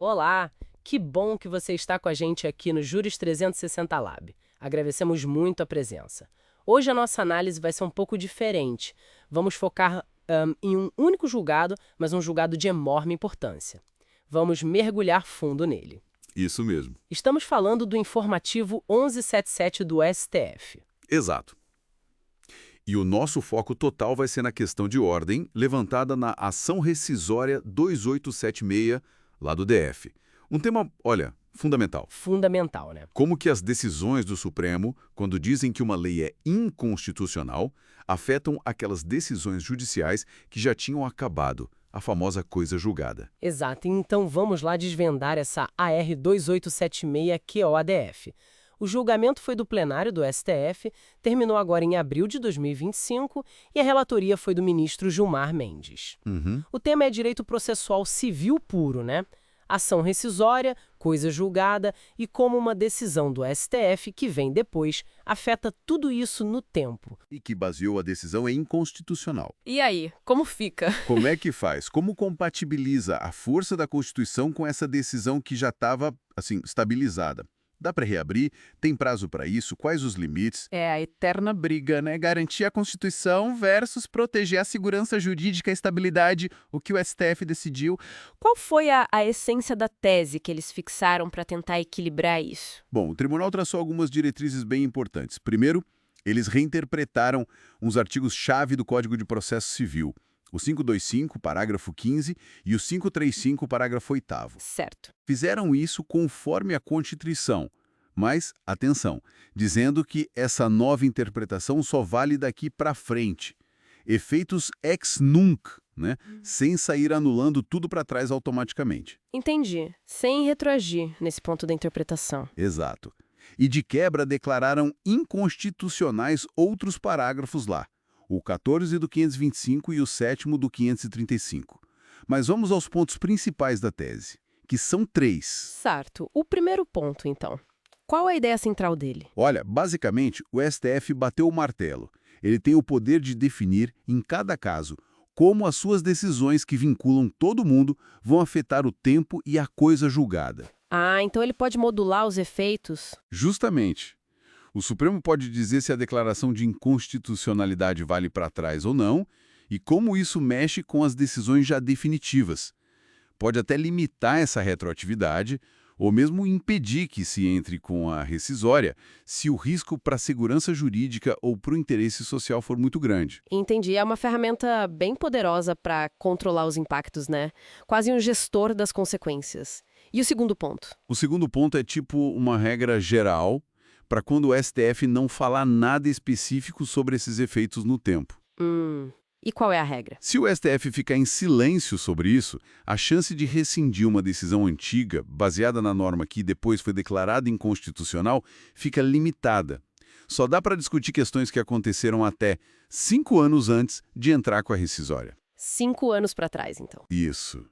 Olá, que bom que você está com a gente aqui no Juris 360 Lab. Agradecemos muito a presença. Hoje a nossa análise vai ser um pouco diferente. Vamos focar em um único julgado, mas um julgado de enorme importância. Vamos mergulhar fundo nele. Isso mesmo. Estamos falando do informativo 1177 do STF. Exato. E o nosso foco total vai ser na questão de ordem levantada na ação rescisória 2876, lá do DF. Um tema, olha, fundamental. Fundamental, né? Como que as decisões do Supremo, quando dizem que uma lei é inconstitucional, afetam aquelas decisões judiciais que já tinham acabado, a famosa coisa julgada. Exato, então vamos lá desvendar essa AR 2876 QOADF. O julgamento foi do plenário do STF, terminou agora em abril de 2025 e a relatoria foi do ministro Gilmar Mendes. O tema é direito processual civil puro, né? Ação rescisória, coisa julgada e como uma decisão do STF que vem depois afeta tudo isso no tempo. E que baseou a decisão em inconstitucional. E aí, como fica? Como é que faz? Como compatibiliza a força da Constituição com essa decisão que já estava, assim, estabilizada? Dá para reabrir? Tem prazo para isso? Quais os limites? É a eterna briga, né? Garantir a Constituição versus proteger a segurança jurídica e a estabilidade, o que o STF decidiu. Qual foi a essência da tese que eles fixaram para tentar equilibrar isso? Bom, o tribunal traçou algumas diretrizes bem importantes. Primeiro, eles reinterpretaram uns artigos-chave do Código de Processo Civil. O 525, parágrafo 15, e o 535, parágrafo 8º. Certo. Fizeram isso conforme a Constituição, mas, atenção, dizendo que essa nova interpretação só vale daqui para frente. Efeitos ex nunc, né? Sem sair anulando tudo para trás automaticamente. Entendi. Sem retroagir nesse ponto da interpretação. Exato. E de quebra declararam inconstitucionais outros parágrafos lá. O 14 do 525 e o 7º do 535. Mas vamos aos pontos principais da tese, que são 3. Certo. O primeiro ponto, então. Qual a ideia central dele? Olha, basicamente, o STF bateu o martelo. Ele tem o poder de definir, em cada caso, como as suas decisões que vinculam todo mundo vão afetar o tempo e a coisa julgada. Ah, então ele pode modular os efeitos? Justamente. O Supremo pode dizer se a declaração de inconstitucionalidade vale para trás ou não, e como isso mexe com as decisões já definitivas. Pode até limitar essa retroatividade, ou mesmo impedir que se entre com a rescisória, se o risco para a segurança jurídica ou para o interesse social for muito grande. Entendi. É uma ferramenta bem poderosa para controlar os impactos, né? Quase um gestor das consequências. E o segundo ponto? O segundo ponto é tipo uma regra geral para quando o STF não falar nada específico sobre esses efeitos no tempo. E qual é a regra? Se o STF ficar em silêncio sobre isso, a chance de rescindir uma decisão antiga, baseada na norma que depois foi declarada inconstitucional, fica limitada. Só dá para discutir questões que aconteceram até 5 anos antes de entrar com a rescisória. 5 anos para trás, então. Isso.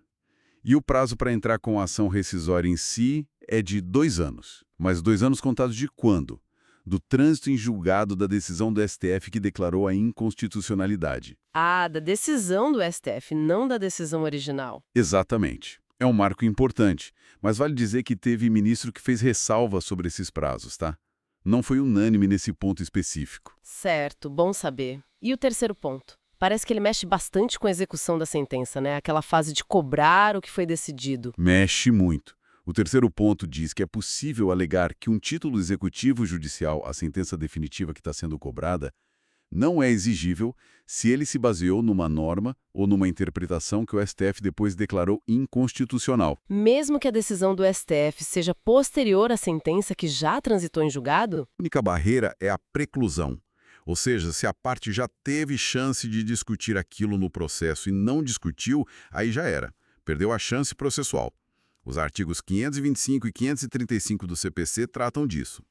E o prazo para entrar com a ação rescisória em si é de 2 anos. Mas 2 anos contados de quando? Do trânsito em julgado da decisão do STF que declarou a inconstitucionalidade. Ah, da decisão do STF, não da decisão original. Exatamente. É um marco importante, mas vale dizer que teve ministro que fez ressalva sobre esses prazos, tá? Não foi unânime nesse ponto específico. Certo, bom saber. E o terceiro ponto? Parece que ele mexe bastante com a execução da sentença, né? Aquela fase de cobrar o que foi decidido. Mexe muito. O terceiro ponto diz que é possível alegar que um título executivo judicial, a sentença definitiva que está sendo cobrada, não é exigível se ele se baseou numa norma ou numa interpretação que o STF depois declarou inconstitucional. Mesmo que a decisão do STF seja posterior à sentença que já transitou em julgado? A única barreira é a preclusão. Ou seja, se a parte já teve chance de discutir aquilo no processo e não discutiu, aí já era. Perdeu a chance processual. Os artigos 525 e 535 do CPC tratam disso.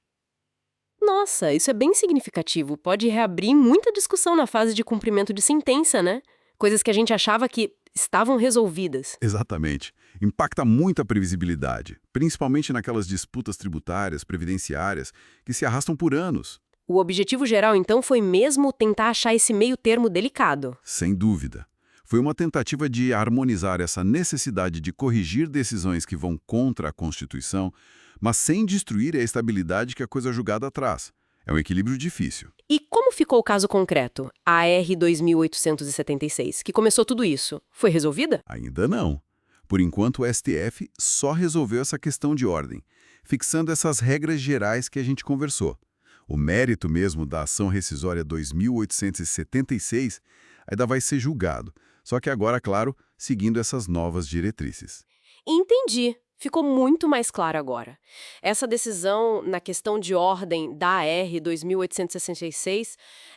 Nossa, isso é bem significativo. Pode reabrir muita discussão na fase de cumprimento de sentença, né? Coisas que a gente achava que estavam resolvidas. Exatamente. Impacta muito a previsibilidade, principalmente naquelas disputas tributárias, previdenciárias, que se arrastam por anos. O objetivo geral, então, foi mesmo tentar achar esse meio termo delicado. Sem dúvida. Foi uma tentativa de harmonizar essa necessidade de corrigir decisões que vão contra a Constituição, mas sem destruir a estabilidade que a coisa julgada traz. É um equilíbrio difícil. E como ficou o caso concreto, a AR 2876, que começou tudo isso? Foi resolvida? Ainda não. Por enquanto, o STF só resolveu essa questão de ordem, fixando essas regras gerais que a gente conversou. O mérito mesmo da ação rescisória 2876 ainda vai ser julgado, só que agora, claro, seguindo essas novas diretrizes. Entendi. Ficou muito mais claro agora. Essa decisão na questão de ordem da AR 2866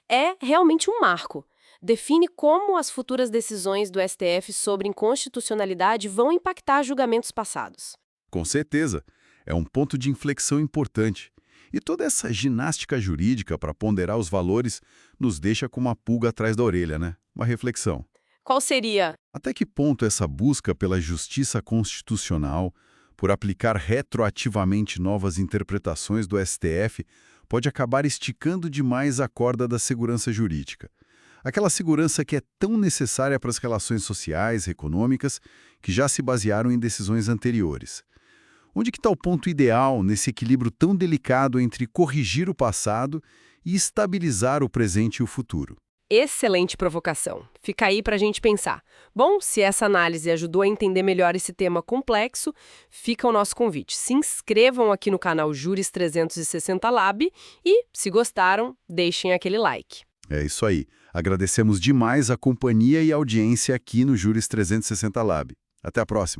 é realmente um marco. Define como as futuras decisões do STF sobre inconstitucionalidade vão impactar julgamentos passados. Com certeza, é um ponto de inflexão importante. E toda essa ginástica jurídica para ponderar os valores nos deixa com uma pulga atrás da orelha, né? Uma reflexão. Qual seria? Até que ponto essa busca pela justiça constitucional, por aplicar retroativamente novas interpretações do STF, pode acabar esticando demais a corda da segurança jurídica? Aquela segurança que é tão necessária para as relações sociais, econômicas, que já se basearam em decisões anteriores. Onde que está o ponto ideal nesse equilíbrio tão delicado entre corrigir o passado e estabilizar o presente e o futuro? Excelente provocação. Fica aí para a gente pensar. Bom, se essa análise ajudou a entender melhor esse tema complexo, fica o nosso convite. Se inscrevam aqui no canal Juris 360 Lab e, se gostaram, deixem aquele like. É isso aí. Agradecemos demais a companhia e a audiência aqui no Juris 360 Lab. Até a próxima.